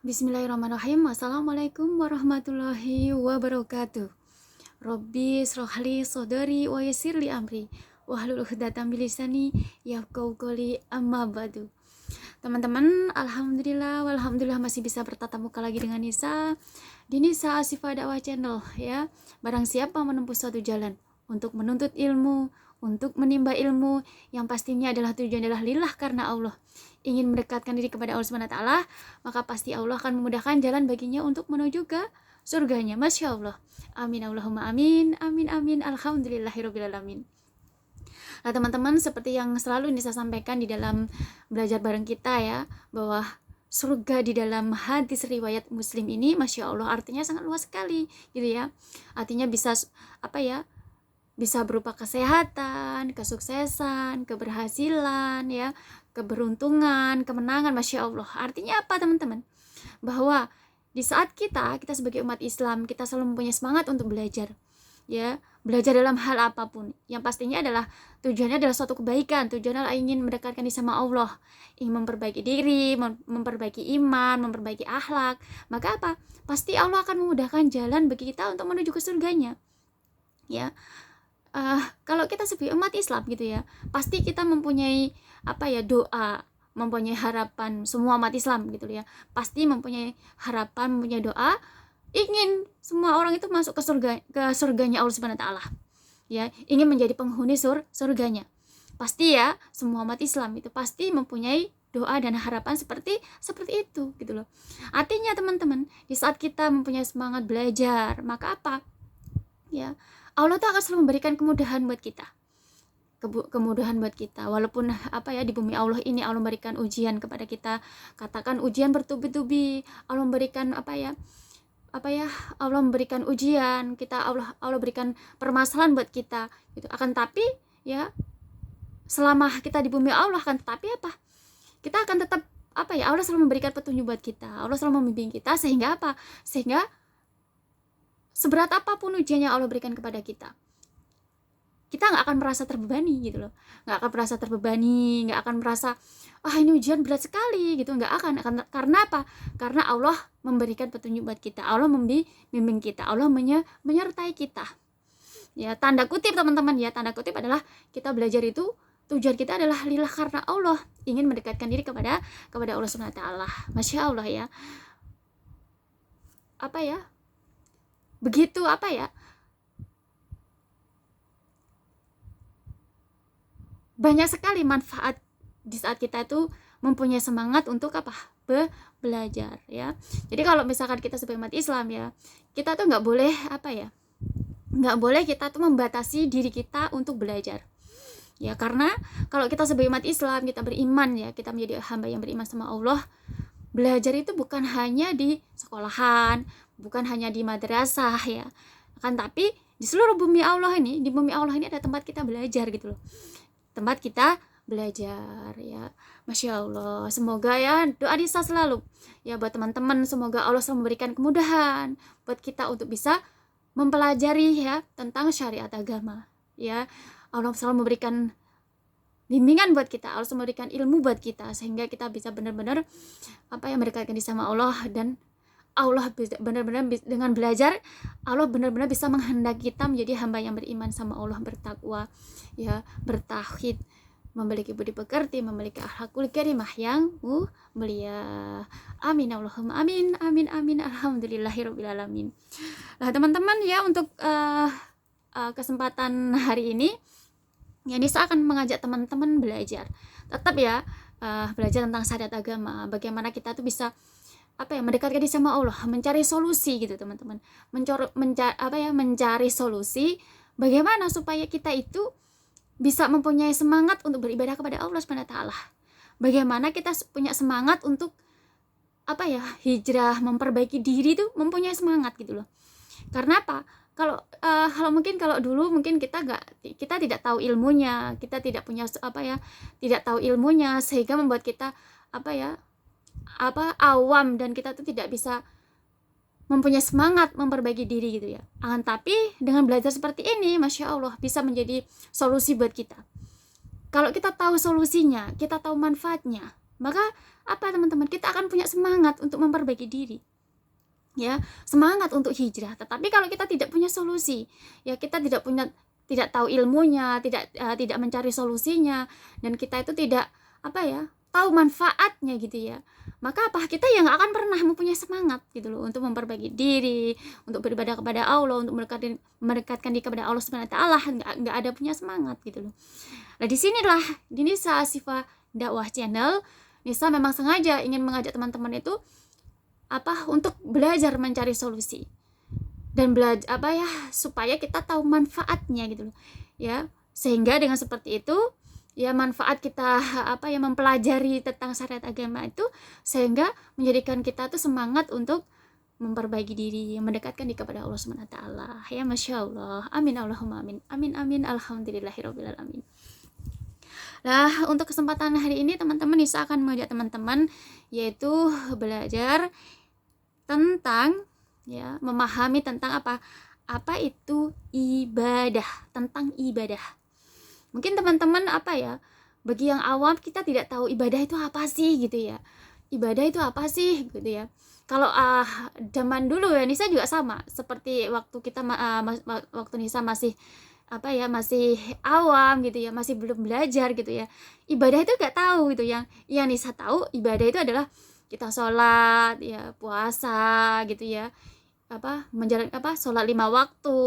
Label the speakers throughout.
Speaker 1: Bismillahirrahmanirrahim. Assalamualaikum warahmatullahi wabarakatuh. Robbi srohli sodori wa yassirli amri wahlul 'uqdatam min lisani yafqahu qawli amma ba'du. Teman-teman, walhamdulillah masih bisa bertatap muka lagi dengan Nisa di Nisa Asifah Dakwah Channel ya. Barang siapa menempuh suatu jalan untuk menuntut ilmu, untuk menimba ilmu yang pastinya tujuan adalah lillah karena Allah, ingin mendekatkan diri kepada Allah Subhanahu wa taala, maka pasti Allah akan memudahkan jalan baginya untuk menuju ke surganya. Masya Allah. Amin Allahumma amin. Amin amin. Alhamdulillahirabbil alamin. Nah, teman-teman, seperti yang selalu Nisa sampaikan di dalam belajar bareng kita ya, bahwa surga di dalam hadis riwayat Muslim ini, Masya Allah, artinya sangat luas sekali gitu ya. Artinya bisa bisa berupa kesehatan, kesuksesan, keberhasilan ya, keberuntungan, kemenangan. Masya Allah. Artinya apa, teman-teman? Bahwa di saat kita sebagai umat Islam, kita selalu mempunyai semangat untuk belajar ya, belajar dalam hal apapun yang pastinya adalah tujuannya adalah suatu kebaikan, tujuannya adalah ingin mendekatkan diri sama Allah, ingin memperbaiki diri, memperbaiki iman, memperbaiki akhlak. Maka apa? Pasti Allah akan memudahkan jalan bagi kita untuk menuju ke surganya ya. Kalau kita sebagai umat Islam gitu ya, pasti kita mempunyai doa, mempunyai harapan. Semua umat Islam gitu ya, pasti mempunyai harapan, mempunyai doa, ingin semua orang itu masuk ke surganya Allah Subhanahu wa taala. Ya, ingin menjadi penghuni surganya. Pasti ya, semua umat Islam itu pasti mempunyai doa dan harapan seperti itu gitu loh. Artinya teman-teman, di saat kita mempunyai semangat belajar, maka apa? Ya, Allah tuh akan selalu memberikan kemudahan buat kita. Kemudahan buat kita, walaupun di bumi Allah ini Allah memberikan ujian kepada kita, katakan ujian bertubi-tubi, Allah memberikan Allah memberikan ujian kita, Allah berikan permasalahan buat kita gitu. Akan tapi ya, selama kita di bumi Allah, akan tetapi kita akan tetap Allah selalu memberikan petunjuk buat kita, Allah selalu membimbing kita, sehingga seberat apapun ujian yang Allah berikan kepada kita nggak akan merasa terbebani gitu loh, nggak akan merasa ini ujian berat sekali gitu, nggak akan. Karena apa? Karena Allah memberikan petunjuk buat kita, Allah membimbing kita, Allah menyertai kita ya. Tanda kutip teman-teman ya, tanda kutip adalah kita belajar itu tujuan kita adalah lillah karena Allah, ingin mendekatkan diri kepada Allah Subhanahu wa taala. Masya Allah ya, begitu banyak sekali manfaat di saat kita itu mempunyai semangat untuk belajar ya. Jadi kalau misalkan kita sebagai umat Islam ya, kita tuh nggak boleh kita tuh membatasi diri kita untuk belajar ya. Karena kalau kita sebagai umat Islam, kita beriman ya, kita menjadi hamba yang beriman sama Allah, belajar itu bukan hanya di sekolahan, bukan hanya di madrasah ya, kan tapi di seluruh bumi Allah ini, ada tempat kita belajar gitu loh, tempat kita belajar ya. Masya Allah, semoga ya, doa Nisa selalu ya buat teman-teman, semoga Allah selalu memberikan kemudahan buat kita untuk bisa mempelajari ya tentang syariat agama ya. Allah selalu memberikan bimbingan buat kita, Allah selalu memberikan ilmu buat kita, sehingga kita bisa benar-benar mendekatkan diri sama Allah, dan Allah benar-benar dengan belajar, Allah benar-benar bisa menghendaki kita menjadi hamba yang beriman sama Allah, bertakwa ya, bertauhid, memiliki budi pekerti, memiliki akhlakul karimah yang mulia. Amin Allahumma amin. Amin amin. Alhamdulillahirabbil alamin. Nah, teman-teman ya, untuk kesempatan hari ini ya, Nisa akan mengajak teman-teman belajar. Tetap ya, belajar tentang syariat agama, bagaimana kita tuh bisa mendekatkan diri sama Allah, mencari solusi gitu teman-teman, mencari solusi bagaimana supaya kita itu bisa mempunyai semangat untuk beribadah kepada Allah Subhanahu wa taala, bagaimana kita punya semangat untuk hijrah, memperbaiki diri tuh mempunyai semangat gitu loh. Karena apa? Kalau dulu mungkin kita tidak tahu ilmunya, kita tidak punya tidak tahu ilmunya, sehingga membuat kita awam, dan kita tuh tidak bisa mempunyai semangat memperbaiki diri gitu ya. Tapi dengan belajar seperti ini, Masya Allah, bisa menjadi solusi buat kita. Kalau kita tahu solusinya, kita tahu manfaatnya, maka apa teman-teman, kita akan punya semangat untuk memperbaiki diri, ya, semangat untuk hijrah. Tetapi kalau kita tidak punya solusi, ya, kita tidak tahu ilmunya, tidak mencari solusinya, dan kita itu tidak tahu manfaatnya gitu ya, maka kita yang nggak akan pernah mempunyai semangat gitu loh untuk memperbaiki diri, untuk beribadah kepada Allah, untuk mendekatkan diri kepada Allah Subhanahu wa taala, nggak ada punya semangat gitu loh. Nah, disinilah di Nisa Asyifa Dakwah Channel, Nisa memang sengaja ingin mengajak teman-teman itu untuk belajar mencari solusi dan belajar supaya kita tahu manfaatnya gitu loh, ya, sehingga dengan seperti itu, ya, manfaat kita mempelajari tentang syariat agama itu sehingga menjadikan kita tuh semangat untuk memperbaiki diri, mendekatkan diri kepada Allah Subhanahu wa taala. Ya, Masya Allah. Amin Allahumma amin. Amin amin alhamdulillahirabbil alamin. Nah, untuk kesempatan hari ini teman-teman, Nisa akan mengajak teman-teman yaitu belajar tentang, ya, memahami tentang apa itu ibadah, tentang ibadah. Mungkin teman-teman bagi yang awam, kita tidak tahu ibadah itu apa sih gitu ya. Ibadah itu apa sih gitu ya. Kalau zaman dulu ya, Nisa juga sama seperti waktu kita waktu Nisa masih masih awam gitu ya, masih belum belajar gitu ya. Ibadah itu gak tahu gitu. Yang Nisa tahu ibadah itu adalah kita sholat, ya, puasa gitu ya, menjalankan sholat 5 waktu,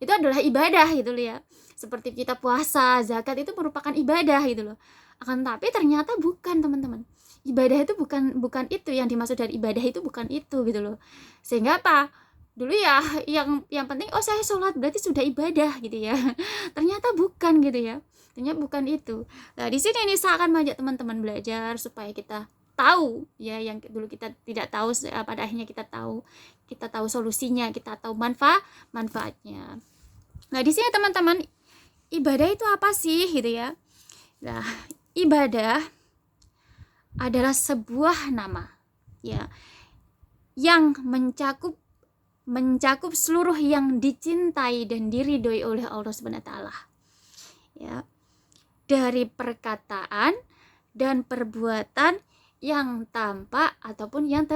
Speaker 1: itu adalah ibadah gitu loh ya. Seperti kita puasa, zakat itu merupakan ibadah gitu loh. Akan tapi ternyata bukan teman-teman. Ibadah itu bukan itu yang dimaksud dari ibadah, itu bukan itu gitu loh. Sehingga dulu ya yang penting saya sholat berarti sudah ibadah gitu ya. Ternyata bukan gitu ya. Ternyata bukan itu. Nah, di sini Nisa akan mengajak teman-teman belajar supaya kita tahu ya, yang dulu kita tidak tahu, pada akhirnya kita tahu solusinya, kita tahu manfaatnya. Nah, di sini teman-teman, ibadah itu apa sih gitu ya. Nah, ibadah adalah sebuah nama, ya, yang mencakup seluruh yang dicintai dan diridhoi oleh Allah Subhanahu wa taala. Ya. Dari perkataan dan perbuatan yang tampak ataupun yang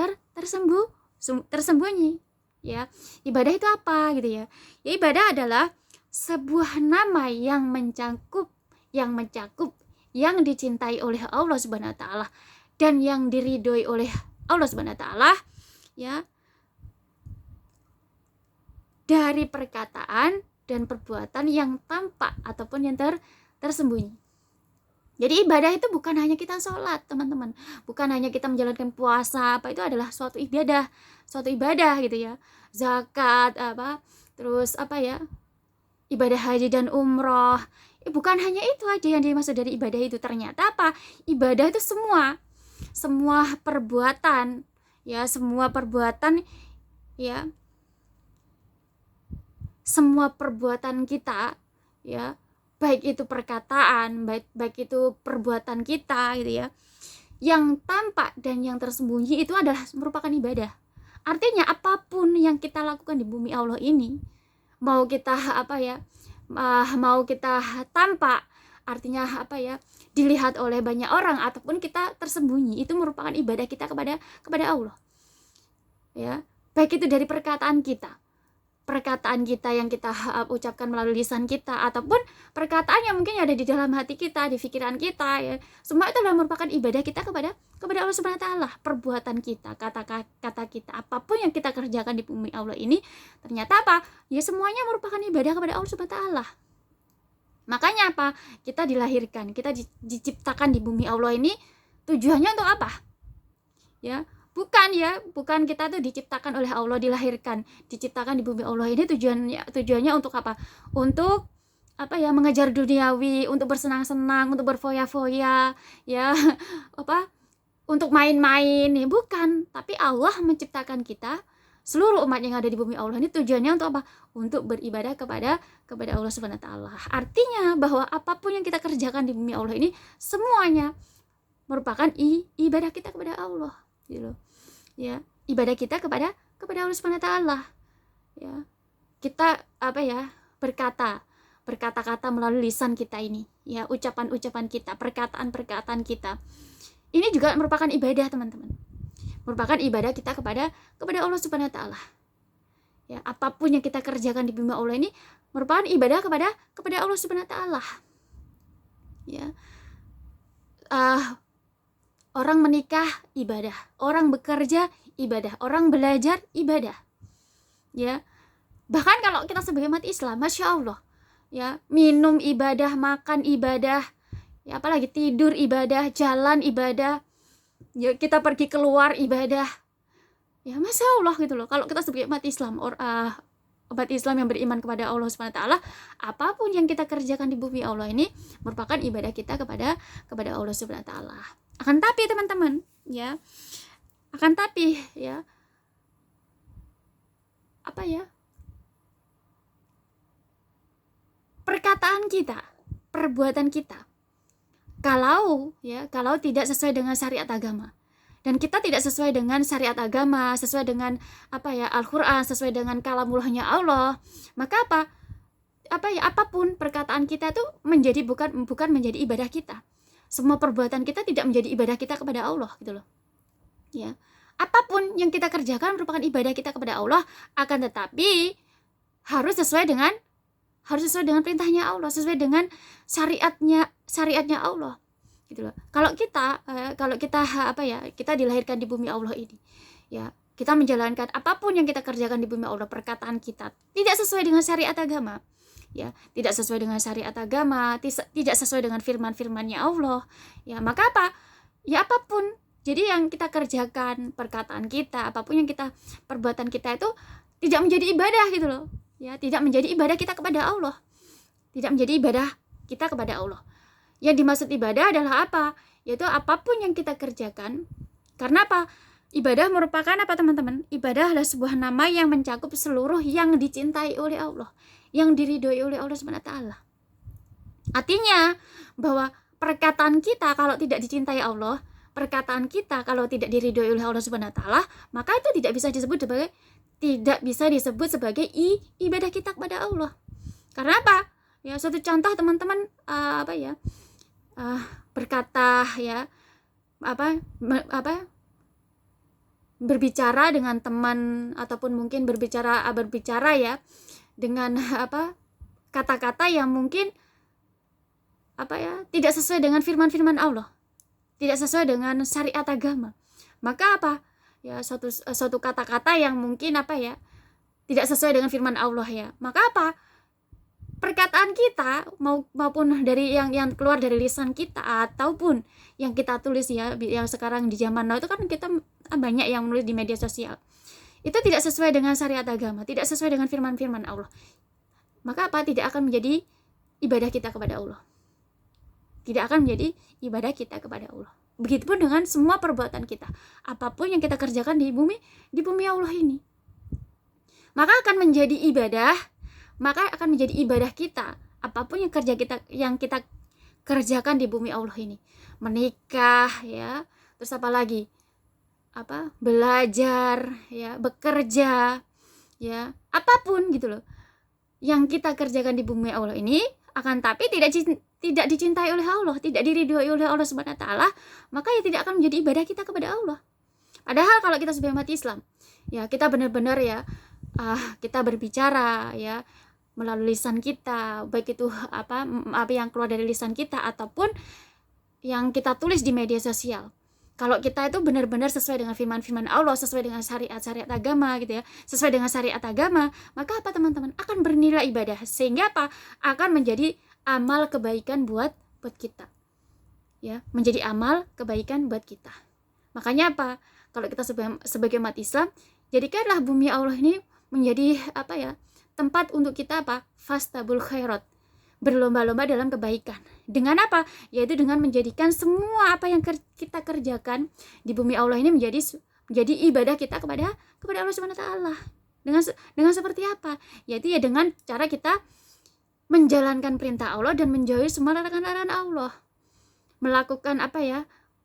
Speaker 1: tersembunyi, ya. Ibadah itu apa gitu ya? Ya, ibadah adalah sebuah nama yang mencakup yang dicintai oleh Allah Subhanahu wa taala dan yang diridhoi oleh Allah Subhanahu wa taala, ya, dari perkataan dan perbuatan yang tampak ataupun yang tersembunyi. Jadi ibadah itu bukan hanya kita sholat teman-teman, bukan hanya kita menjalankan puasa, itu adalah suatu ibadah gitu ya. Zakat terus ibadah haji dan umroh, bukan hanya itu aja yang dimaksud dari ibadah itu. Ternyata ibadah itu semua perbuatan, ya, semua perbuatan kita, ya, baik itu perkataan, baik itu perbuatan kita gitu ya, yang tampak dan yang tersembunyi itu adalah merupakan ibadah. Artinya apapun yang kita lakukan di bumi Allah ini, mau kita mau kita tampak, artinya dilihat oleh banyak orang, ataupun kita tersembunyi, itu merupakan ibadah kita kepada Allah, ya. Baik itu dari perkataan kita yang kita ucapkan melalui lisan kita, ataupun perkataan yang mungkin ada di dalam hati kita, di pikiran kita, ya. Semua itu adalah merupakan ibadah kita kepada Allah Subhanahu wa taala. Perbuatan kita, kata kita, apapun yang kita kerjakan di bumi Allah ini, ternyata ya, semuanya merupakan ibadah kepada Allah Subhanahu wa taala. Makanya kita dilahirkan, kita diciptakan di bumi Allah ini tujuannya untuk apa? Ya, bukan kita tuh diciptakan oleh Allah, diciptakan di bumi Allah ini tujuannya untuk apa? Untuk mengejar duniawi, untuk bersenang-senang, untuk berfoya-foya, ya, untuk main-main, ya, bukan. Tapi Allah menciptakan kita, seluruh umat yang ada di bumi Allah ini tujuannya untuk apa? Untuk beribadah kepada Allah Subhanahu wa taala. Artinya bahwa apapun yang kita kerjakan di bumi Allah ini semuanya merupakan ibadah kita kepada Allah, gitu. Ya, ibadah kita kepada Allah Subhanahu wa taala. Ya. Kita berkata-kata melalui lisan kita ini, ya, ucapan-ucapan kita, perkataan-perkataan kita. ini juga merupakan ibadah, teman-teman. Merupakan ibadah kita kepada Allah Subhanahu wa taala. Ya, apapun yang kita kerjakan di bumi Allah ini merupakan ibadah kepada Allah Subhanahu wa taala. Ya. Orang menikah ibadah, orang bekerja ibadah, orang belajar ibadah. Ya. Bahkan kalau kita sebagai umat Islam, Masya Allah, ya, minum ibadah, makan ibadah, ya, apalagi tidur ibadah, jalan ibadah, ya, kita pergi keluar ibadah, ya, Masya Allah gitu loh. Kalau kita sebagai umat Islam, umat Islam yang beriman kepada Allah Subhanahu wa taala, apapun yang kita kerjakan di bumi Allah ini merupakan ibadah kita kepada Allah Subhanahu wa taala. Akan tapi teman-teman, ya, apa ya? Perkataan kita, perbuatan kita, kalau tidak sesuai dengan syariat agama, dan kita tidak sesuai dengan syariat agama, sesuai dengan Al-Qur'an, sesuai dengan kalamullahnya Allah, maka apapun perkataan kita itu bukan menjadi ibadah kita. Semua perbuatan kita tidak menjadi ibadah kita kepada Allah, gitu loh. Ya. Apapun yang kita kerjakan merupakan ibadah kita kepada Allah, akan tetapi harus sesuai dengan perintahnya Allah, sesuai dengan syariatnya Allah, gitu loh. Kalau kita kita dilahirkan di bumi Allah ini, ya, kita menjalankan apapun yang kita kerjakan di bumi Allah, perkataan kita tidak sesuai dengan syariat agama, ya, tidak sesuai dengan syariat agama, tidak sesuai dengan firman-firmannya Allah, ya, maka ya, apapun jadi yang kita kerjakan, perkataan kita, apapun yang perbuatan kita itu tidak menjadi ibadah, gitu loh. Ya, tidak menjadi ibadah kita kepada Allah. Tidak menjadi ibadah kita kepada Allah. Yang dimaksud ibadah adalah apa? Yaitu apapun yang kita kerjakan. Karena apa? Ibadah merupakan apa, teman-teman? Ibadah adalah sebuah nama yang mencakup seluruh yang dicintai oleh Allah, yang diridhoi oleh Allah Subhanahu wa taala. Artinya bahwa perkataan kita kalau tidak dicintai Allah, perkataan kita kalau tidak diridhoi oleh Allah Subhanahu wa taala, maka itu tidak bisa disebut sebagai ibadah kita kepada Allah. Karena apa? Ya, suatu contoh, teman-teman, berkata, ya, berbicara dengan teman, ataupun mungkin berbicara ya dengan kata-kata yang mungkin tidak sesuai dengan firman-firman Allah, tidak sesuai dengan syariat agama. Maka ya, suatu kata-kata yang mungkin tidak sesuai dengan firman Allah, ya, maka perkataan kita maupun dari yang keluar dari lisan kita ataupun yang kita tulis, ya, yang sekarang di zaman now itu kan kita banyak yang menulis di media sosial, itu tidak sesuai dengan syariat agama, tidak sesuai dengan firman-firman Allah, maka tidak akan menjadi ibadah kita kepada Allah, tidak akan menjadi ibadah kita kepada Allah. Begitupun dengan semua perbuatan kita, apapun yang kita kerjakan di bumi Allah ini, maka akan menjadi ibadah kita. Apapun yang kita kerjakan di bumi Allah ini, menikah, ya, terus apa lagi, belajar, ya, bekerja, ya, apapun gitu loh yang kita kerjakan di bumi Allah ini, akan tapi tidak dicintai oleh Allah, tidak diridhoi oleh Allah Subhanahu wa taala, maka ya tidak akan menjadi ibadah kita kepada Allah. Padahal kalau kita sebagai umat Islam, ya, kita benar-benar, ya, kita berbicara, ya, melalui lisan kita, baik itu apa yang keluar dari lisan kita ataupun yang kita tulis di media sosial. Kalau kita itu benar-benar sesuai dengan firman-firman Allah, sesuai dengan syariat agama, gitu ya, sesuai dengan syariat agama, maka teman-teman, akan bernilai ibadah, sehingga akan menjadi amal kebaikan buat kita, ya, menjadi amal kebaikan buat kita. Makanya kalau kita sebagai umat Islam, jadikanlah bumi Allah ini menjadi tempat untuk kita fastabul khairat, berlomba-lomba dalam kebaikan. Dengan apa? Yaitu dengan menjadikan semua apa yang kita kerjakan di bumi Allah ini menjadi ibadah kita kepada Allah Subhanahu wa taala. Dengan seperti apa? Yaitu ya dengan cara kita menjalankan perintah Allah dan menjauhi semua larangan-larangan Allah. Melakukan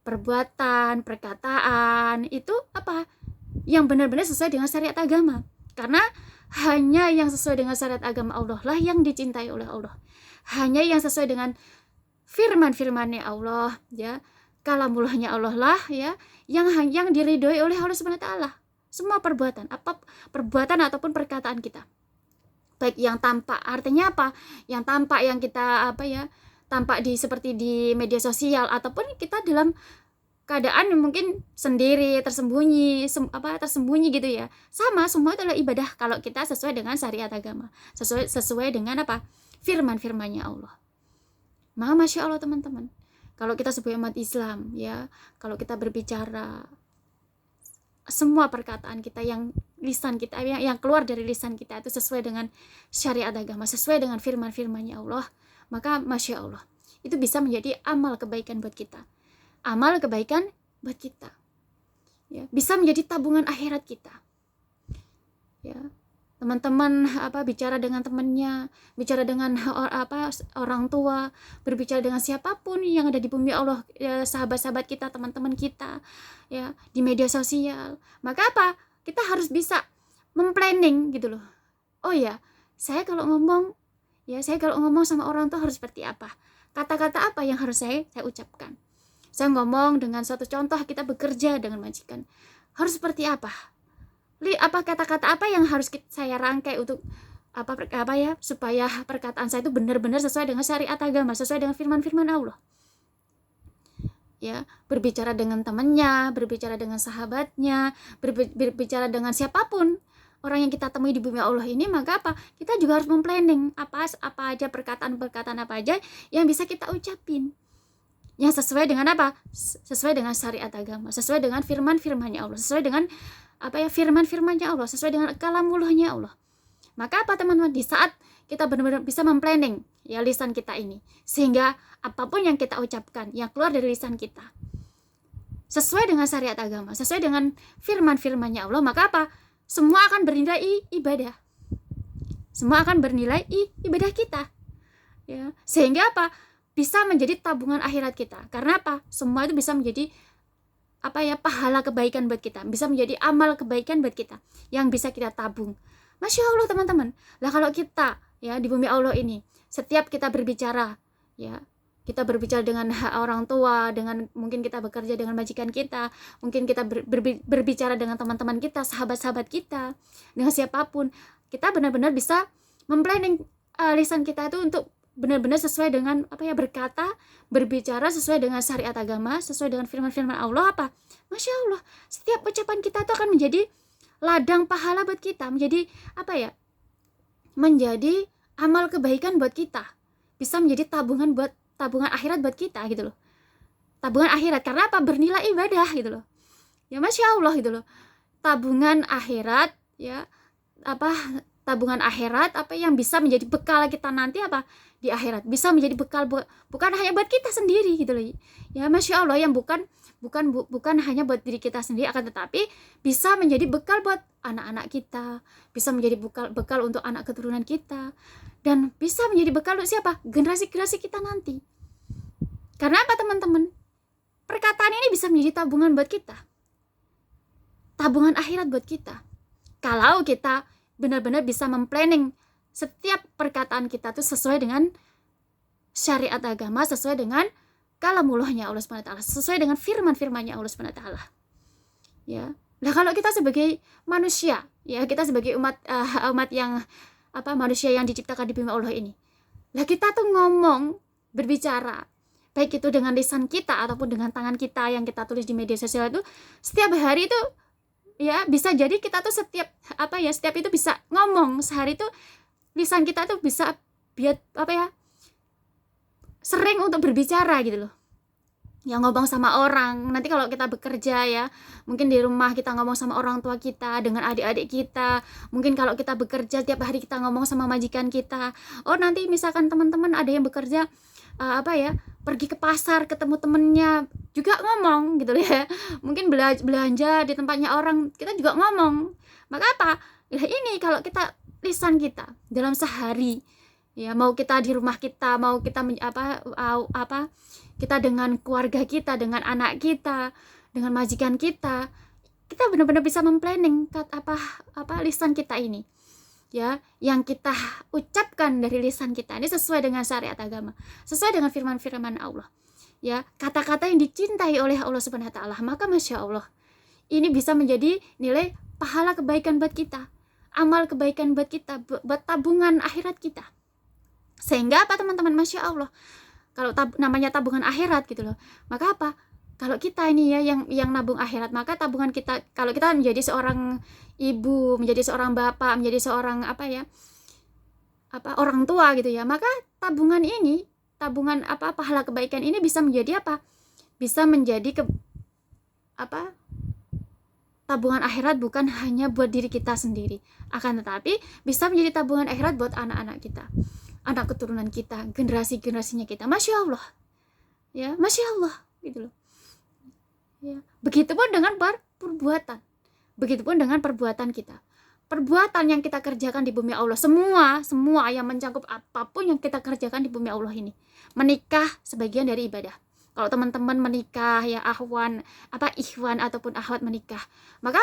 Speaker 1: perbuatan, perkataan itu yang benar-benar sesuai dengan syariat agama. Karena hanya yang sesuai dengan syariat agama Allah lah yang dicintai oleh Allah. Hanya yang sesuai dengan firman-firmannya Allah, ya, kalamullahnya Allah lah ya yang diridhoi oleh Allah Subhanahu wa taala. Semua perbuatan ataupun perkataan kita, baik yang tampak, artinya apa, yang tampak yang kita tampak seperti di media sosial, ataupun kita dalam keadaan yang mungkin sendiri, tersembunyi gitu ya, sama, semua itu adalah ibadah kalau kita sesuai dengan syariat agama, sesuai dengan firman-firmannya Allah. Maka Masya Allah teman-teman, kalau kita sebagai umat Islam ya, kalau kita berbicara, semua perkataan kita, yang lisan kita, yang keluar dari lisan kita itu sesuai dengan syariat agama, sesuai dengan firman-firmannya Allah, maka Masya Allah, itu bisa menjadi amal kebaikan buat kita, ya, bisa menjadi tabungan akhirat kita ya. Teman-teman bicara dengan temannya, bicara dengan orang tua, berbicara dengan siapapun yang ada di bumi Allah ya, sahabat-sahabat kita, teman-teman kita ya, di media sosial, maka kita harus bisa memplanning gitu loh. Oh ya, saya kalau ngomong sama orang tua harus seperti apa, kata-kata apa yang harus saya ucapkan. Saya ngomong dengan suatu contoh, kita bekerja dengan majikan, harus seperti apa kata-kata apa yang harus saya rangkai untuk supaya perkataan saya itu benar-benar sesuai dengan syariat agama, sesuai dengan firman-firman Allah ya. Berbicara dengan temannya, berbicara dengan sahabatnya, berbicara dengan siapapun orang yang kita temui di bumi Allah ini, maka kita juga harus memplanning apa aja perkataan-perkataan apa aja yang bisa kita ucapin, yang sesuai dengan sesuai dengan syariat agama, sesuai dengan firman-firmannya Allah, sesuai dengan firman-firmannya Allah, sesuai dengan kalamullahnya Allah. Maka teman-teman, di saat kita benar-benar bisa memplanning ya lisan kita ini, sehingga apapun yang kita ucapkan yang keluar dari lisan kita sesuai dengan syariat agama, sesuai dengan firman-firmannya Allah, maka semua akan bernilai ibadah. Semua akan bernilai ibadah kita ya, sehingga bisa menjadi tabungan akhirat kita. Karena semua itu bisa menjadi pahala kebaikan buat kita, bisa menjadi amal kebaikan buat kita yang bisa kita tabung. Masya Allah teman-teman. Lah kalau kita ya di bumi Allah ini, setiap kita berbicara ya, kita berbicara dengan orang tua, dengan mungkin kita bekerja dengan majikan kita, mungkin kita berbicara dengan teman-teman kita, sahabat-sahabat kita, dengan siapapun, kita benar-benar bisa memplanning lisan kita itu untuk benar-benar sesuai dengan berbicara sesuai dengan syariat agama, sesuai dengan firman-firman Allah. Masya Allah, setiap ucapan kita itu akan menjadi ladang pahala buat kita, menjadi menjadi amal kebaikan buat kita, bisa menjadi tabungan akhirat buat kita gitu loh. Tabungan akhirat, karena bernilai ibadah gitu loh ya. Masya Allah gitu loh, tabungan akhirat ya, tabungan akhirat yang bisa menjadi bekal kita nanti di akhirat, bisa menjadi bekal bukan hanya buat kita sendiri gitu loh ya. Masya Allah, yang bukan hanya buat diri kita sendiri, akan tetapi bisa menjadi bekal buat anak-anak kita, bisa menjadi bekal untuk anak keturunan kita, dan bisa menjadi bekal untuk generasi-generasi kita nanti. Karena teman-teman, perkataan ini bisa menjadi tabungan buat kita, tabungan akhirat buat kita, kalau kita benar-benar bisa memplanning setiap perkataan kita tuh sesuai dengan syariat agama, sesuai dengan kalamullahnya Allah Subhanahu wa taala, sesuai dengan firman-firmannya Allah Subhanahu wa taala. Ya. Nah, kalau kita sebagai manusia, ya kita sebagai umat yang manusia yang diciptakan di bumi Allah ini. Lah kita tuh berbicara, baik itu dengan lisan kita ataupun dengan tangan kita yang kita tulis di media sosial itu, setiap hari itu ya bisa jadi kita tuh setiap itu bisa ngomong sehari itu, lisan kita tuh bisa sering untuk berbicara gitu loh, yang ngomong sama orang. Nanti kalau kita bekerja ya, mungkin di rumah kita ngomong sama orang tua kita, dengan adik-adik kita. Mungkin kalau kita bekerja tiap hari kita ngomong sama majikan kita. Oh, nanti misalkan teman-teman ada yang bekerja pergi ke pasar ketemu temennya juga ngomong gitu ya. Mungkin belanja di tempatnya orang, kita juga ngomong. Maka ya ini kalau kita lisan kita dalam sehari ya, mau kita di rumah kita, mau kita kita dengan keluarga kita, dengan anak kita, dengan majikan kita benar-benar bisa memplanning lisan kita ini ya, yang kita ucapkan dari lisan kita ini sesuai dengan syariat agama, sesuai dengan firman-firman Allah ya, kata-kata yang dicintai oleh Allah Subhanahu wa taala, maka Masya Allah, ini bisa menjadi nilai pahala kebaikan buat kita, amal kebaikan buat kita, buat tabungan akhirat kita. Sehingga apa teman-teman, Masya Allah, kalau namanya tabungan akhirat gitu loh, maka apa, kalau kita ini ya yang nabung akhirat, maka tabungan kita, kalau kita menjadi seorang ibu, menjadi seorang bapak, menjadi seorang orang tua gitu ya, maka tabungan ini, tabungan pahala kebaikan ini bisa menjadi bisa menjadi tabungan akhirat bukan hanya buat diri kita sendiri, akan tetapi bisa menjadi tabungan akhirat buat anak-anak kita, anak keturunan kita, generasi-generasinya kita. Masya Allah, ya, Masya Allah gitu loh, ya. Begitupun dengan perbuatan, begitupun dengan perbuatan kita, perbuatan yang kita kerjakan di bumi Allah, semua yang mencangkup apapun yang kita kerjakan di bumi Allah ini. Menikah sebagian dari ibadah. Kalau teman-teman menikah ya, ikhwan ataupun akhwat menikah, maka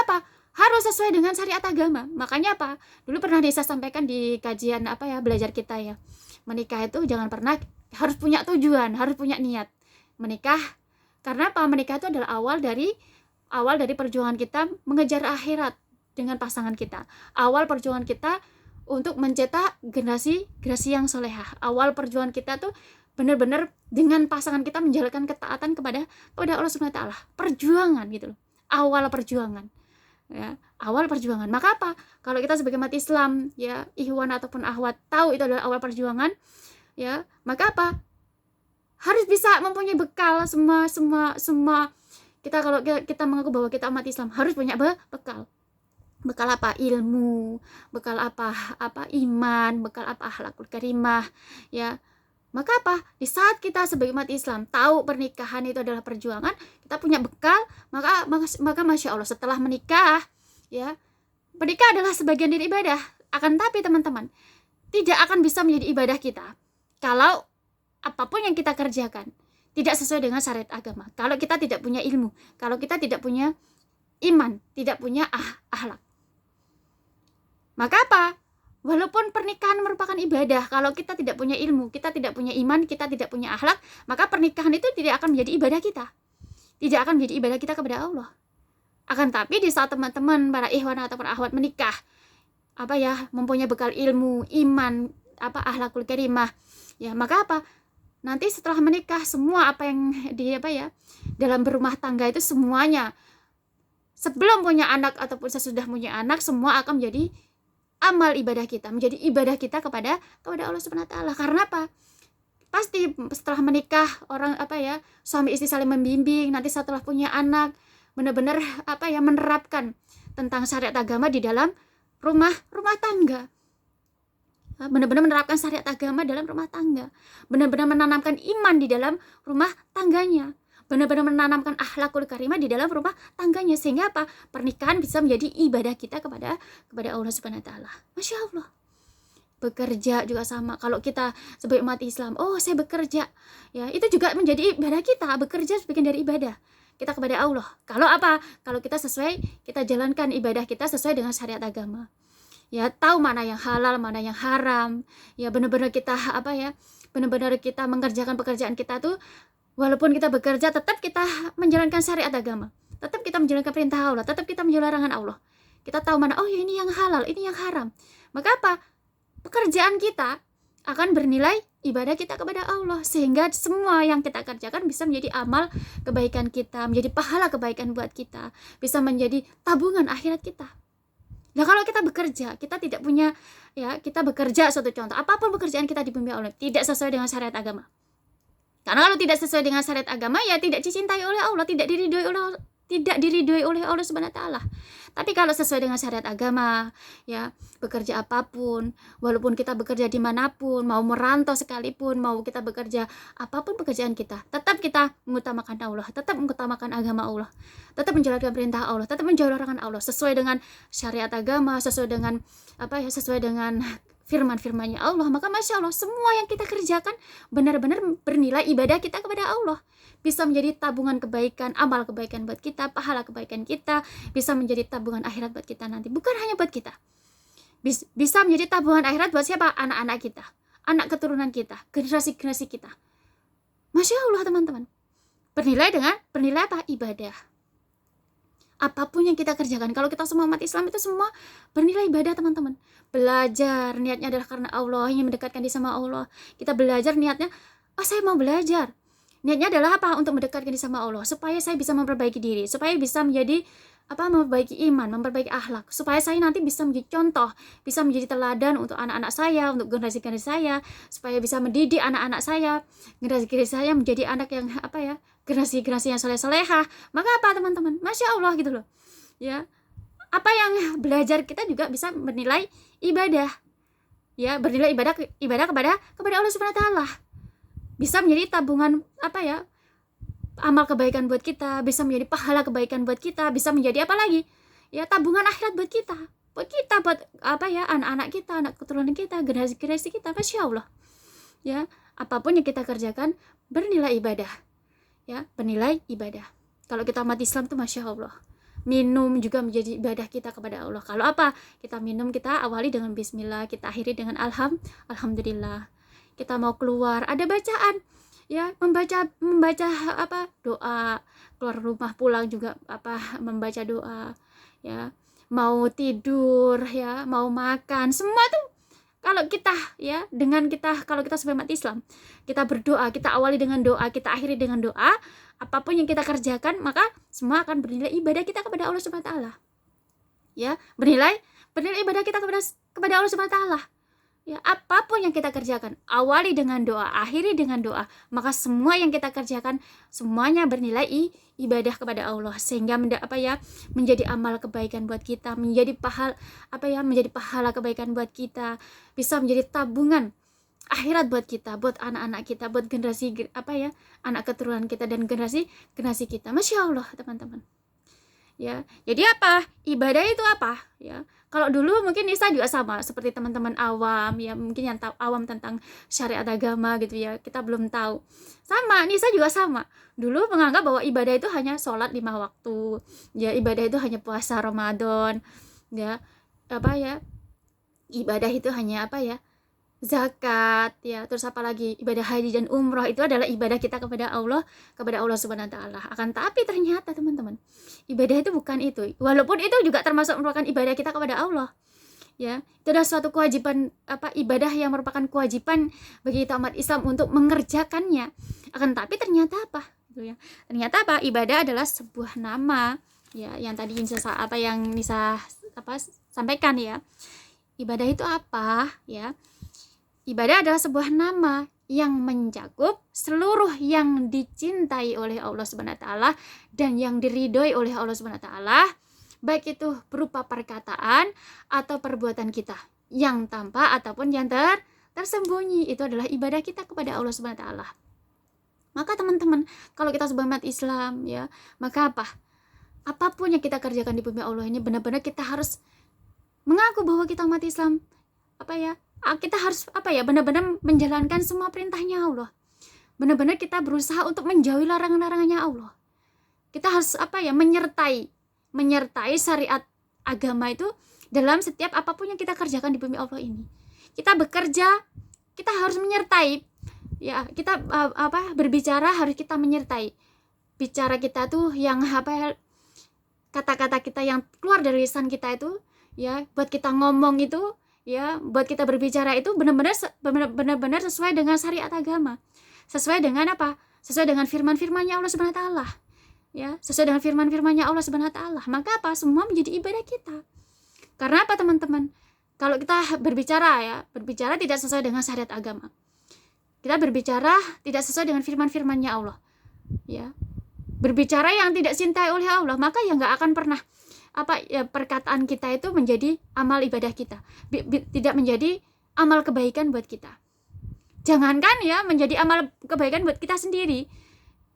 Speaker 1: harus sesuai dengan syariat agama. Makanya dulu pernah Nisa sampaikan di kajian belajar kita ya, menikah itu jangan pernah, harus punya tujuan, harus punya niat menikah. Karena menikah itu adalah awal dari perjuangan kita mengejar akhirat dengan pasangan kita, awal perjuangan kita untuk mencetak generasi yang solehah, awal perjuangan kita tuh benar-benar dengan pasangan kita menjalankan ketaatan kepada Allah Subhanahu wa taala. Perjuangan gitu loh. Awal perjuangan. Ya, awal perjuangan. Maka kalau kita sebagai umat Islam ya, ikhwan ataupun akhwat, tahu itu adalah awal perjuangan, ya, maka harus bisa mempunyai bekal semua kita. Kalau kita mengaku bahwa kita umat Islam, harus punya bekal. Bekal ilmu, bekal iman, bekal akhlakul karimah, ya. Maka di saat kita sebagai umat Islam tahu pernikahan itu adalah perjuangan, kita punya bekal, maka Masya Allah, setelah menikah ya, menikah adalah sebagian dari ibadah. Akan tapi teman-teman, tidak akan bisa menjadi ibadah kita kalau apapun yang kita kerjakan tidak sesuai dengan syariat agama. Kalau kita tidak punya ilmu, kalau kita tidak punya iman, tidak punya akhlak, maka walaupun pernikahan merupakan ibadah, kalau kita tidak punya ilmu, kita tidak punya iman, kita tidak punya akhlak, maka pernikahan itu tidak akan menjadi ibadah kita. Tidak akan menjadi ibadah kita kepada Allah. Akan tapi di saat teman-teman para ikhwan ataupun akhwat menikah, mempunyai bekal ilmu, iman, akhlakul karimah, ya, maka nanti setelah menikah, semua yang dalam berumah tangga itu semuanya, sebelum punya anak ataupun sesudah punya anak, semua akan menjadi amal ibadah kita, menjadi ibadah kita kepada Allah Subhanahu wa taala. Karena pasti setelah menikah orang suami istri saling membimbing, nanti setelah punya anak benar-benar menerapkan tentang syariat agama di dalam rumah tangga. Benar-benar menerapkan syariat agama dalam rumah tangga, benar-benar menanamkan iman di dalam rumah tangganya, benar-benar menanamkan akhlakul karimah di dalam rumah tangganya, sehingga pernikahan bisa menjadi ibadah kita kepada Allah Subhanahu wa taala. Masya Allah. Bekerja juga sama. Kalau kita sebagai umat Islam, saya bekerja, ya, itu juga menjadi ibadah kita. Bekerja sebagian dari ibadah kita kepada Allah. Kalau kita jalankan ibadah kita sesuai dengan syariat agama, ya, tahu mana yang halal, mana yang haram, ya, benar-benar kita benar-benar kita mengerjakan pekerjaan kita tuh. Walaupun kita bekerja, tetap kita menjalankan syariat agama, tetap kita menjalankan perintah Allah, tetap kita menjalankan larangan Allah. Kita tahu mana, ya, ini yang halal, ini yang haram. Maka pekerjaan kita akan bernilai ibadah kita kepada Allah, sehingga semua yang kita kerjakan bisa menjadi amal kebaikan kita, menjadi pahala kebaikan buat kita, bisa menjadi tabungan akhirat kita. Nah, kalau kita bekerja, kita tidak punya, ya, kita bekerja, suatu contoh, apapun pekerjaan kita di bumi Allah tidak sesuai dengan syariat agama. Karena kalau tidak sesuai dengan syariat agama, ya tidak dicintai oleh Allah, tidak diridhoi oleh Allah Subhanahu wa taala. Tapi kalau sesuai dengan syariat agama, ya, bekerja apapun, walaupun kita bekerja dimanapun, mau merantau sekalipun, mau kita bekerja apapun pekerjaan kita, tetap kita mengutamakan Allah, tetap mengutamakan agama Allah, tetap menjalankan perintah Allah, tetap menjalankan Allah sesuai dengan syariat agama, sesuai dengan firman-firmannya Allah. Maka Masya Allah, semua yang kita kerjakan benar-benar bernilai ibadah kita kepada Allah, bisa menjadi tabungan kebaikan, amal kebaikan buat kita, pahala kebaikan kita, bisa menjadi tabungan akhirat buat kita nanti. Bukan hanya buat kita, bisa menjadi tabungan akhirat buat siapa? Anak-anak kita, anak keturunan kita, generasi-generasi kita. Masya Allah teman-teman. bernilai apa? Ibadah. Apapun yang kita kerjakan, kalau kita semua umat Islam itu semua bernilai ibadah, teman-teman. Belajar niatnya adalah karena Allah, ingin mendekatkan diri sama Allah. Kita belajar niatnya, saya mau belajar. Niatnya adalah apa? Untuk mendekatkan diri sama Allah, supaya saya bisa memperbaiki diri, supaya bisa menjadi memperbaiki iman, memperbaiki akhlak, supaya saya nanti bisa menjadi contoh, bisa menjadi teladan untuk anak-anak saya, untuk generasi-generasi saya, supaya bisa mendidik anak-anak saya, generasi-generasi saya menjadi anak yang generasi-generasi yang soleh-solehah. Maka apa, teman-teman? Masya Allah gitu loh. Ya, apa yang belajar kita juga bisa bernilai ibadah. Ya, bernilai ibadah kepada Allah Subhanahu wa taala. Bisa menjadi tabungan amal kebaikan buat kita, bisa menjadi pahala kebaikan buat kita, bisa menjadi apa lagi? Ya, tabungan akhirat buat kita, buat anak-anak kita, anak keturunan kita, generasi-generasi kita. Masya Allah. Ya, apapun yang kita kerjakan bernilai ibadah. Ya, bernilai ibadah. Kalau kita umat Islam tuh Masya Allah. Minum juga menjadi ibadah kita kepada Allah. Kalau kita minum, kita awali dengan bismillah, kita akhiri dengan alhamdulillah. Kita mau keluar, ada bacaan. Ya, membaca doa, keluar rumah pulang juga membaca doa. Ya, mau tidur, ya, mau makan, semua tuh kalau kita sebagai umat Islam, kita berdoa, kita awali dengan doa, kita akhiri dengan doa, apapun yang kita kerjakan, maka semua akan bernilai ibadah kita kepada Allah Subhanahu wa taala. Ya, bernilai ibadah kita kepada Allah Subhanahu wa taala. Ya, apapun yang kita kerjakan, awali dengan doa, akhiri dengan doa, maka semua yang kita kerjakan semuanya bernilai ibadah kepada Allah, sehingga menjadi amal kebaikan buat kita, menjadi pahala kebaikan buat kita, bisa menjadi tabungan akhirat buat kita, buat anak-anak kita, buat generasi anak keturunan kita dan generasi kita. Masya Allah, teman-teman. Ya, jadi ibadah itu ya, kalau dulu mungkin Nisa juga sama seperti teman-teman awam, ya, mungkin yang awam tentang syariat agama gitu ya, kita belum tahu. Sama, Nisa juga sama, dulu menganggap bahwa ibadah itu hanya sholat 5 waktu, ya, ibadah itu hanya puasa Ramadan, ya, ibadah itu hanya zakat, ya, terus apalagi ibadah haji dan umroh, itu adalah ibadah kita kepada Allah Subhanahu wa taala. Akan tapi ternyata, teman-teman, ibadah itu bukan itu. Walaupun itu juga termasuk merupakan ibadah kita kepada Allah. Ya, itu adalah suatu kewajiban ibadah yang merupakan kewajiban bagi kita umat Islam untuk mengerjakannya. Akan tapi ternyata gitu ya. Ternyata ibadah adalah sebuah nama, ya, yang tadi yang Nisa sampaikan ya. Ibadah itu ya? Ibadah adalah sebuah nama yang mencakup seluruh yang dicintai oleh Allah Subhanahu wa taala dan yang diridhoi oleh Allah Subhanahu wa taala, baik itu berupa perkataan atau perbuatan kita yang tampak ataupun yang tersembunyi. Itu adalah ibadah kita kepada Allah Subhanahu wa taala. Maka teman-teman, kalau kita sebagai umat Islam, ya, maka apapun yang kita kerjakan di bumi Allah ini, benar-benar kita harus mengaku bahwa kita umat Islam. Kita harus benar-benar menjalankan semua perintahnya Allah. Benar-benar kita berusaha untuk menjauhi larangan-larangannya Allah. Kita harus menyertai syariat agama itu dalam setiap apapun yang kita kerjakan di bumi Allah ini. Kita bekerja, kita harus menyertai. Ya, kita berbicara harus kita menyertai. Bicara kita tuh yang kata-kata kita yang keluar dari lisan kita itu, ya, buat kita ngomong itu, ya, buat kita berbicara itu benar-benar sesuai dengan syariat agama. Sesuai dengan Sesuai dengan firman-firmannya Allah Subhanahu wa taala. Ya, sesuai dengan firman-firmannya Allah Subhanahu wa taala. Maka semua menjadi ibadah kita. Karena teman-teman? Kalau kita berbicara tidak sesuai dengan syariat agama. Kita berbicara tidak sesuai dengan firman-firmannya Allah. Ya. Berbicara yang tidak cintai oleh Allah, maka ya enggak akan pernah perkataan kita itu menjadi amal ibadah kita, tidak menjadi amal kebaikan buat kita. Jangankan ya menjadi amal kebaikan buat kita sendiri,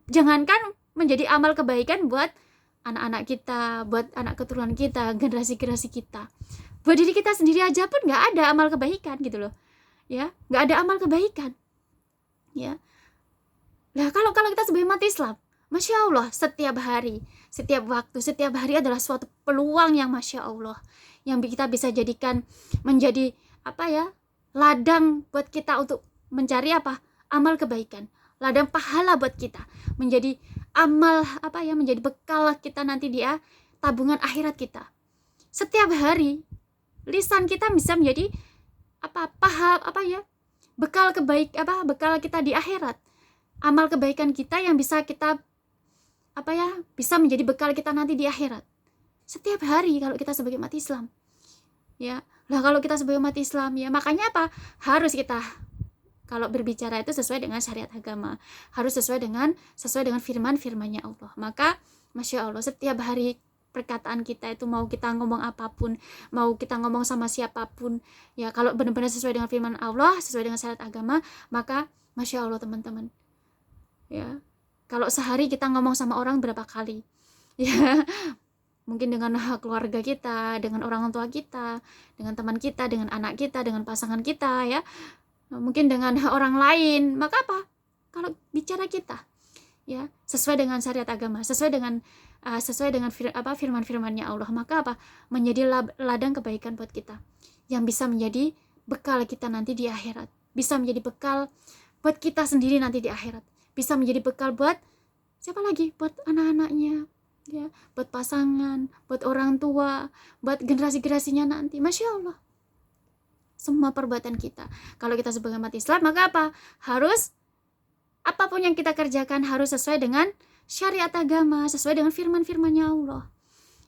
Speaker 1: jangankan menjadi amal kebaikan buat anak-anak kita, buat anak keturunan kita, generasi-generasi kita, buat diri kita sendiri aja pun nggak ada amal kebaikan gitu loh, ya, nggak ada amal kebaikan, ya. Nah, kalau kita sebagai umat Islam, Masya Allah, setiap hari, setiap waktu, setiap hari adalah suatu peluang yang Masya Allah, yang kita bisa jadikan menjadi ladang buat kita untuk mencari amal kebaikan, ladang pahala buat kita, menjadi amal menjadi bekal kita nanti di tabungan akhirat kita. Setiap hari lisan kita bisa menjadi bekal kita di akhirat. Amal kebaikan kita yang bisa kita bisa menjadi bekal kita nanti di akhirat. Setiap hari kalau kita sebagai umat Islam. Ya. Lah kalau kita sebagai umat Islam ya, makanya harus kita kalau berbicara itu sesuai dengan syariat agama, harus sesuai dengan firman-firmannya Allah. Maka Masya Allah, setiap hari perkataan kita itu, mau kita ngomong apapun, mau kita ngomong sama siapapun, ya kalau benar-benar sesuai dengan firman Allah, sesuai dengan syariat agama, maka Masya Allah teman-teman. Ya, kalau sehari kita ngomong sama orang berapa kali? Ya, mungkin dengan keluarga kita, dengan orang tua kita, dengan teman kita, dengan anak kita, dengan pasangan kita, ya, mungkin dengan orang lain. Maka kalau bicara kita, ya, sesuai dengan syariat agama, sesuai dengan firman-firmannya Allah, maka menjadi ladang kebaikan buat kita, yang bisa menjadi bekal kita nanti di akhirat, bisa menjadi bekal buat kita sendiri nanti di akhirat, bisa menjadi bekal buat siapa lagi, buat anak-anaknya, ya, buat pasangan, buat orang tua, buat generasi-generasinya nanti. Masya Allah, semua perbuatan kita kalau kita sebagai umat Islam, maka harus apapun yang kita kerjakan harus sesuai dengan syariat agama, sesuai dengan firman-firmannya Allah.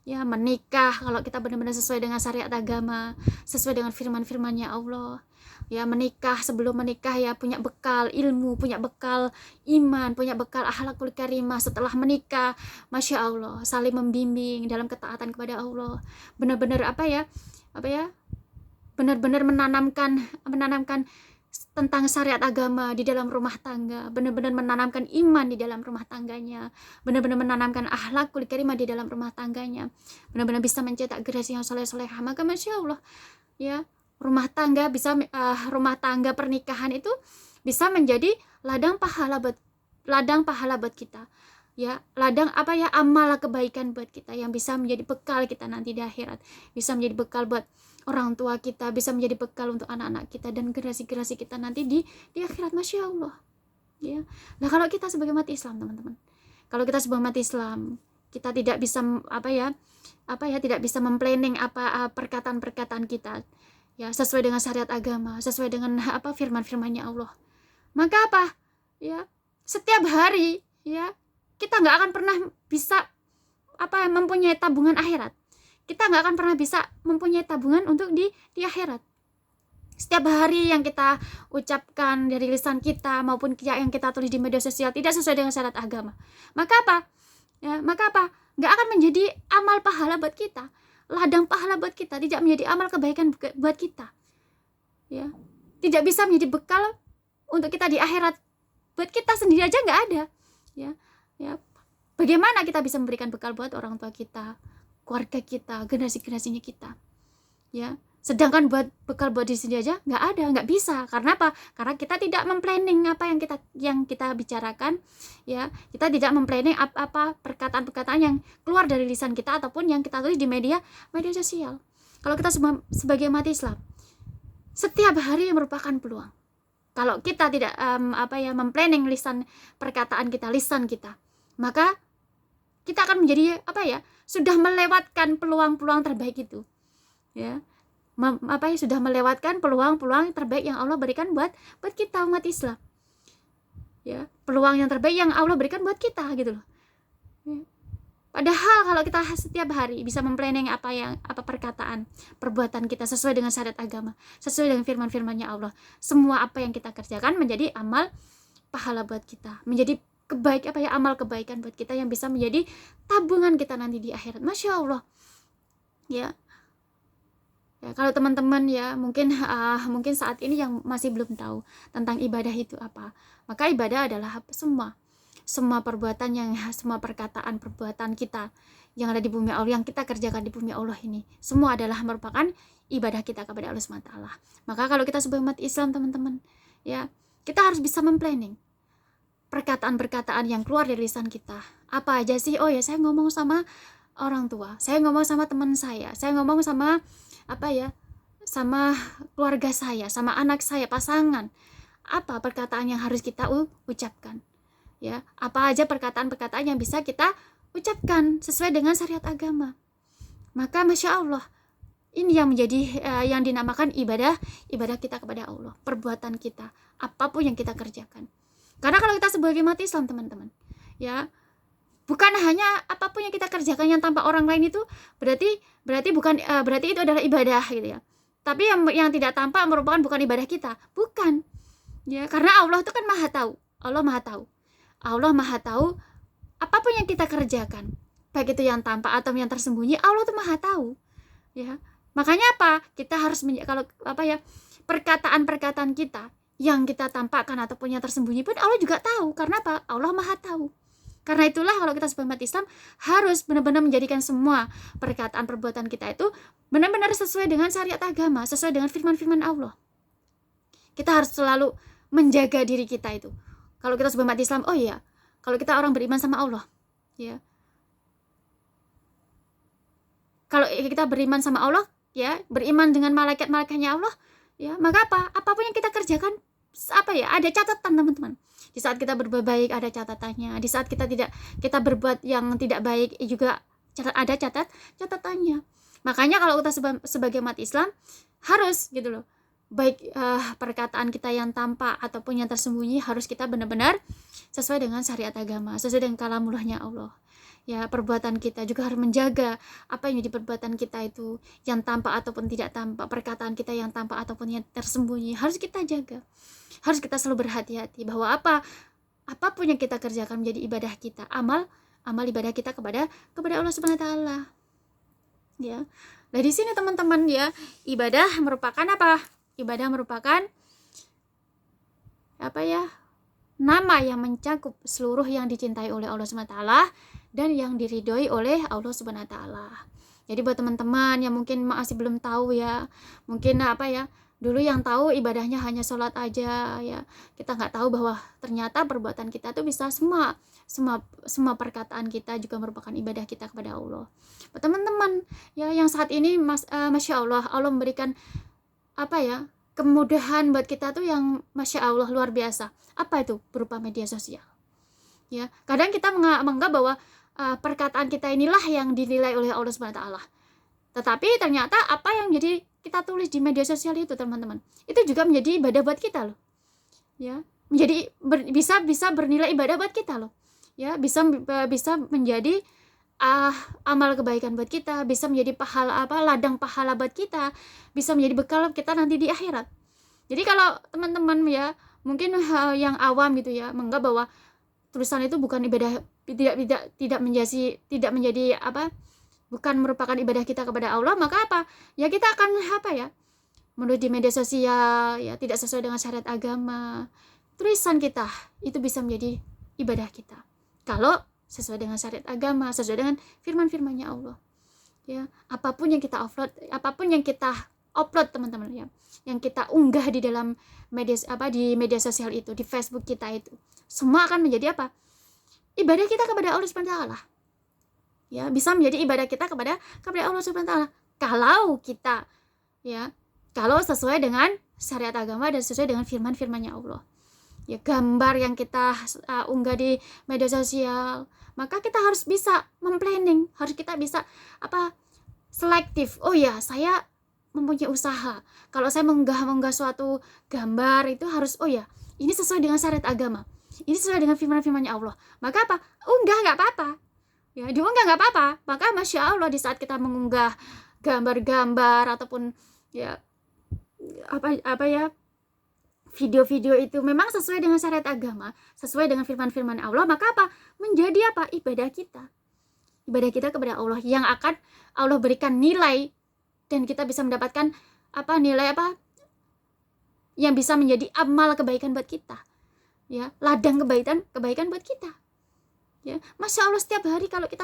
Speaker 1: Ya, menikah kalau kita benar-benar sesuai dengan syariat agama, sesuai dengan firman-firmannya Allah. Ya, menikah, sebelum menikah ya punya bekal ilmu, punya bekal iman, punya bekal akhlakul karimah. Setelah menikah, Masya Allah, saling membimbing dalam ketaatan kepada Allah. Benar-benar benar-benar menanamkan tentang syariat agama di dalam rumah tangga, benar-benar menanamkan iman di dalam rumah tangganya, benar-benar menanamkan akhlakul karimah di dalam rumah tangganya, benar-benar bisa mencetak generasi yang soleh-solehah. Maka Masya Allah, ya, rumah tangga pernikahan itu bisa menjadi ladang pahala buat kita, ya, ladang amal kebaikan buat kita yang bisa menjadi bekal kita nanti di akhirat, bisa menjadi bekal buat orang tua kita, bisa menjadi bekal untuk anak-anak kita dan generasi-generasi kita nanti di akhirat. Masya Allah, ya. Nah kalau kita sebagai umat Islam teman-teman, kalau kita sebagai umat Islam, kita tidak bisa tidak bisa memplanning perkataan-perkataan kita, ya, sesuai dengan syariat agama, sesuai dengan firman-firmannya Allah. Maka ya, setiap hari, ya, kita nggak akan pernah bisa mempunyai tabungan akhirat. Kita nggak akan pernah bisa mempunyai tabungan untuk di akhirat. Setiap hari yang kita ucapkan dari lisan kita maupun yang kita tulis di media sosial tidak sesuai dengan syariat agama, maka nggak akan menjadi amal pahala buat kita, ladang pahala buat kita, tidak menjadi amal kebaikan buat kita, ya, tidak bisa menjadi bekal untuk kita di akhirat. Buat kita sendiri aja nggak ada, ya. Bagaimana kita bisa memberikan bekal buat orang tua kita, keluarga kita, generasi-generasinya kita, ya. Sedangkan buat bekal buat diri sendiri aja nggak ada, nggak bisa. Karena karena kita tidak memplanning yang kita bicarakan, ya. Kita tidak memplanning perkataan-perkataan yang keluar dari lisan kita ataupun yang kita tulis di media sosial. Kalau kita sebagai umat Islam, setiap hari merupakan peluang. Kalau kita tidak memplanning perkataan kita, lisan kita, maka kita akan menjadi sudah melewatkan peluang-peluang terbaik itu, ya. Sudah melewatkan peluang-peluang terbaik yang Allah berikan buat kita umat Islam, ya, peluang yang terbaik yang Allah berikan buat kita gitu loh, ya. Padahal kalau kita setiap hari bisa memplanning perkataan, perbuatan kita sesuai dengan syariat agama, sesuai dengan firman-firmannya Allah, semua apa yang kita kerjakan menjadi amal pahala buat kita, menjadi amal kebaikan buat kita yang bisa menjadi tabungan kita nanti di akhirat. Masya Allah, ya. Ya, kalau teman-teman ya mungkin saat ini yang masih belum tahu tentang ibadah itu apa, maka ibadah adalah semua perbuatan semua perkataan perbuatan kita yang ada di bumi Allah, yang kita kerjakan di bumi Allah ini, semua adalah merupakan ibadah kita kepada Allah SWT. Maka kalau kita sebagai umat Islam teman-teman, ya, kita harus bisa memplanning perkataan-perkataan yang keluar dari lisan kita. Apa aja sih? Oh ya, saya ngomong sama orang tua, saya ngomong sama teman saya ngomong sama sama keluarga saya, sama anak saya, pasangan. Apa perkataan yang harus kita ucapkan? Ya, apa aja perkataan-perkataan yang bisa kita ucapkan sesuai dengan syariat agama. Maka Masya Allah, ini yang menjadi yang dinamakan ibadah kita kepada Allah, perbuatan kita, apapun yang kita kerjakan. Karena kalau kita sebagai umat Islam, teman-teman, ya, bukan hanya apapun yang kita kerjakan yang tanpa orang lain itu berarti itu adalah ibadah gitu ya. Tapi yang tidak tampak merupakan bukan ibadah kita, bukan. Ya, karena Allah itu kan Maha tahu. Allah Maha tahu apapun yang kita kerjakan, baik itu yang tampak atau yang tersembunyi, Allah tuh Maha tahu. Ya. Makanya apa? Kita harus perkataan-perkataan kita yang kita tampakkan ataupun yang tersembunyi pun Allah juga tahu. Karena apa? Allah Maha tahu. Karena itulah kalau kita sebagai umat Islam harus benar-benar menjadikan semua perkataan perbuatan kita itu benar-benar sesuai dengan syariat agama, sesuai dengan firman-firman Allah. Kita harus selalu menjaga diri kita itu. Kalau kita sebagai umat Islam, kalau kita orang beriman sama Allah, ya. Kalau kita beriman sama Allah, ya, beriman dengan malaikat-malaikatnya Allah, ya, maka apapun yang kita kerjakan, ada catatan, teman-teman. Di saat kita berbuat baik ada catatannya, di saat kita berbuat yang tidak baik juga ada catatannya. Makanya kalau kita sebagai umat Islam harus gitu loh, baik perkataan kita yang tampak ataupun yang tersembunyi harus kita benar-benar sesuai dengan syariat agama, sesuai dengan kalamullahnya Allah. Ya, perbuatan kita juga harus menjaga apa yang jadi perbuatan kita itu, yang tampak ataupun tidak tampak, perkataan kita yang tampak ataupun yang tersembunyi harus kita jaga. Harus kita selalu berhati-hati bahwa apapun yang kita kerjakan menjadi ibadah kita, amal ibadah kita kepada Allah Subhanahu wa taala. Ya. Nah, di sini teman-teman ya, ibadah merupakan apa? Ibadah merupakan nama yang mencakup seluruh yang dicintai oleh Allah Subhanahu wa taala dan yang diridhoi oleh Allah Subhanahu wa taala. Jadi buat teman-teman yang mungkin masih belum tahu ya, mungkin dulu yang tahu ibadahnya hanya sholat aja ya. Kita nggak tahu bahwa ternyata perbuatan kita tuh bisa semua perkataan kita juga merupakan ibadah kita kepada Allah. Buat teman-teman ya yang saat ini Masya Allah memberikan kemudahan buat kita tuh yang Masya Allah luar biasa. Apa itu? Berupa media sosial. Ya, kadang kita menganggap bahwa perkataan kita inilah yang dinilai oleh Allah Subhanahu wa taala. Tetapi ternyata apa yang jadi kita tulis di media sosial itu, teman-teman, itu juga menjadi ibadah buat kita loh. Ya, menjadi bisa bernilai ibadah buat kita loh. Ya, bisa menjadi amal kebaikan buat kita, bisa menjadi ladang pahala buat kita, bisa menjadi bekal kita nanti di akhirat. Jadi kalau teman-teman ya mungkin yang awam gitu ya menganggap bahwa tulisan itu bukan ibadah, tidak menjadi bukan merupakan ibadah kita kepada Allah, maka ya kita akan menulis di media sosial ya tidak sesuai dengan syariat agama. Tulisan kita itu bisa menjadi ibadah kita kalau sesuai dengan syariat agama, sesuai dengan firman-firmannya Allah. Ya, apapun yang kita upload teman-teman ya, yang kita unggah di dalam di media sosial itu, di Facebook kita itu, semua akan menjadi ibadah kita kepada Allah Subhanahu wa taala. Ya, bisa menjadi ibadah kita kepada Allah Subhanahu wa taala kalau sesuai dengan syariat agama dan sesuai dengan firman-firmannya Allah. Ya, gambar yang kita unggah di media sosial, maka kita harus bisa memplanning, harus kita bisa selektif. Oh ya, saya mempunyai usaha. Kalau saya mengunggah suatu gambar itu harus ini sesuai dengan syariat agama. Ini sesuai dengan firman-firmannya Allah. Maka unggah nggak apa-apa. Ya, diunggah nggak apa-apa. Maka Masya Allah di saat kita mengunggah gambar-gambar ataupun ya video-video itu memang sesuai dengan syariat agama, sesuai dengan firman-firman Allah, maka menjadi ibadah kita kepada Allah yang akan Allah berikan nilai dan kita bisa mendapatkan nilai yang bisa menjadi amal kebaikan buat kita. Ya, ladang kebaikan buat kita. Ya, Masya Allah setiap hari kalau kita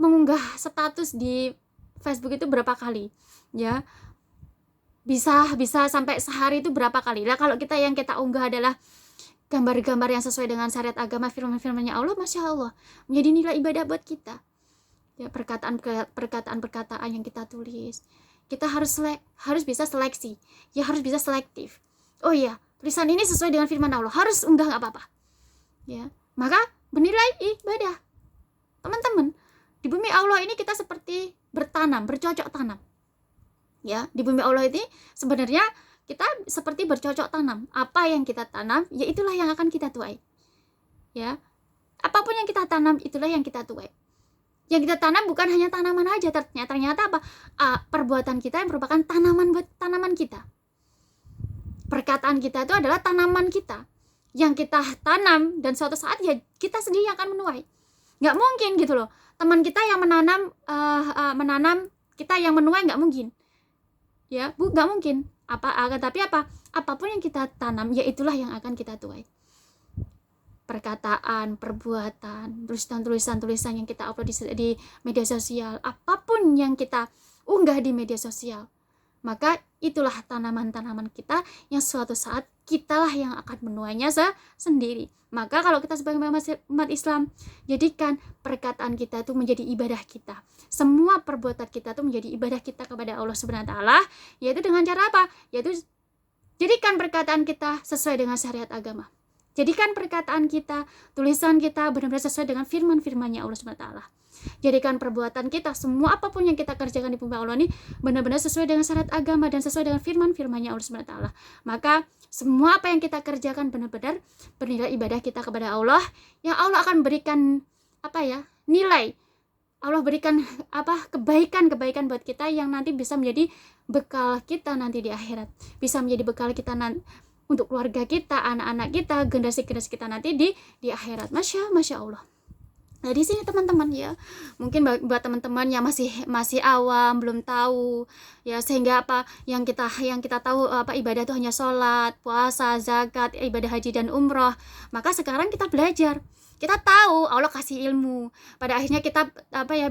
Speaker 1: mengunggah status di Facebook itu berapa kali? Ya. Bisa sampai sehari itu berapa kali. Lah kalau kita yang kita unggah adalah gambar-gambar yang sesuai dengan syariat agama, firman-firmannya Allah, Masya Allah menjadi nilai ibadah buat kita. Ya, perkataan yang kita tulis, kita harus bisa seleksi. Ya, harus bisa selektif. Oh iya, tulisan ini sesuai dengan firman Allah, harus unggah nggak apa-apa. ya. Maka bernilai ibadah. Teman-teman, di bumi Allah ini kita seperti bertanam, bercocok tanam. Ya, di bumi Allah ini sebenarnya kita seperti bercocok tanam. Apa yang kita tanam, ya itulah yang akan kita tuai. Ya. Apapun yang kita tanam, itulah yang kita tuai. Yang kita tanam bukan hanya tanaman aja, ternyata apa? Perbuatan kita yang merupakan tanaman buat tanaman kita. Perkataan kita itu adalah tanaman kita yang kita tanam, dan suatu saat ya kita sendiri yang akan menuai. Nggak mungkin gitu loh, teman kita yang menanam kita yang menuai, nggak mungkin. Ya, nggak mungkin. Tapi apapun yang kita tanam, ya itulah yang akan kita tuai. Perkataan, perbuatan, tulisan yang kita upload di media sosial, apapun yang kita unggah di media sosial, maka itulah tanaman-tanaman kita yang suatu saat kitalah yang akan menuainya sendiri. Maka kalau kita sebagai umat Islam, jadikan perkataan kita itu menjadi ibadah kita. Semua perbuatan kita itu menjadi ibadah kita kepada Allah Subhanahu wa taala, yaitu dengan cara apa? Yaitu jadikan perkataan kita sesuai dengan syariat agama. Jadikan perkataan kita, tulisan kita benar-benar sesuai dengan firman-firman-Nya Allah Subhanahu wa taala. Jadikan perbuatan kita, semua apapun yang kita kerjakan di bumi Allah ini benar-benar sesuai dengan syariat agama dan sesuai dengan firman-firman-Nya Allah Subhanahu wa taala. Maka semua apa yang kita kerjakan benar-benar bernilai ibadah kita kepada Allah, yang Allah akan berikan nilai. Allah berikan kebaikan buat kita yang nanti bisa menjadi bekal kita nanti di akhirat. Bisa menjadi bekal kita nanti untuk keluarga kita, anak-anak kita, generasi-generasi kita nanti di akhirat. Masya Allah. Nah, di sini teman-teman ya, mungkin buat teman-teman yang masih awam, belum tahu ya, sehingga yang kita tahu ibadah itu hanya sholat, puasa, zakat, ibadah haji dan umroh. Maka sekarang kita belajar. Kita tahu Allah kasih ilmu. Pada akhirnya kita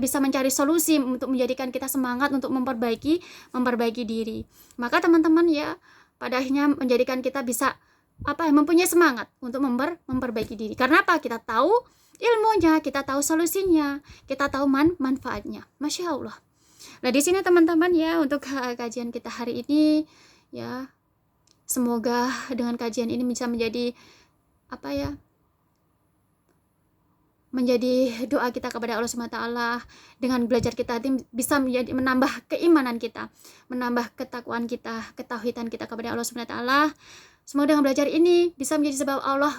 Speaker 1: bisa mencari solusi untuk menjadikan kita semangat untuk memperbaiki diri. Maka teman-teman ya, pada akhirnya menjadikan kita bisa mempunyai semangat untuk memperbaiki diri. Karena apa? Kita tahu ilmunya, kita tahu solusinya, kita tahu manfaatnya. Masya Allah. Nah, di sini teman-teman ya, untuk kajian kita hari ini ya, semoga dengan kajian ini bisa menjadi menjadi doa kita kepada Allah Subhanahu wa taala. Dengan belajar kita bisa menambah keimanan kita, menambah ketakwaan kita, ketauhidan kita kepada Allah Subhanahu wa taala. Semoga dengan belajar ini bisa menjadi sebab Allah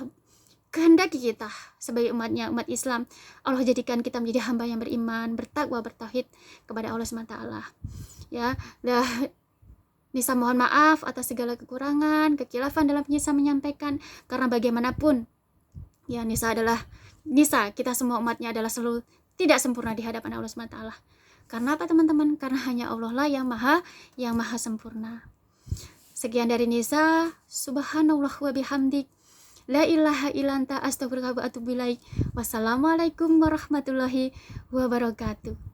Speaker 1: kehendaki kita sebagai umat Islam, Allah jadikan kita menjadi hamba yang beriman, bertakwa, bertauhid kepada Allah Subhanahu wa taala. Ya, Nisa mohon maaf atas segala kekurangan, kekilafan dalam Nisa menyampaikan, karena bagaimanapun ya Nisa, kita semua umatnya adalah selalu tidak sempurna di hadapan Allah Subhanahu wa taala. Karena apa teman-teman? Karena hanya Allah lah yang maha sempurna. Sekian dari Nisa. Subhanallah wa bihamdik, la ilaha illa anta, astaghfiruka wa atubu ilaik. Wassalamualaikum warahmatullahi wabarakatuh.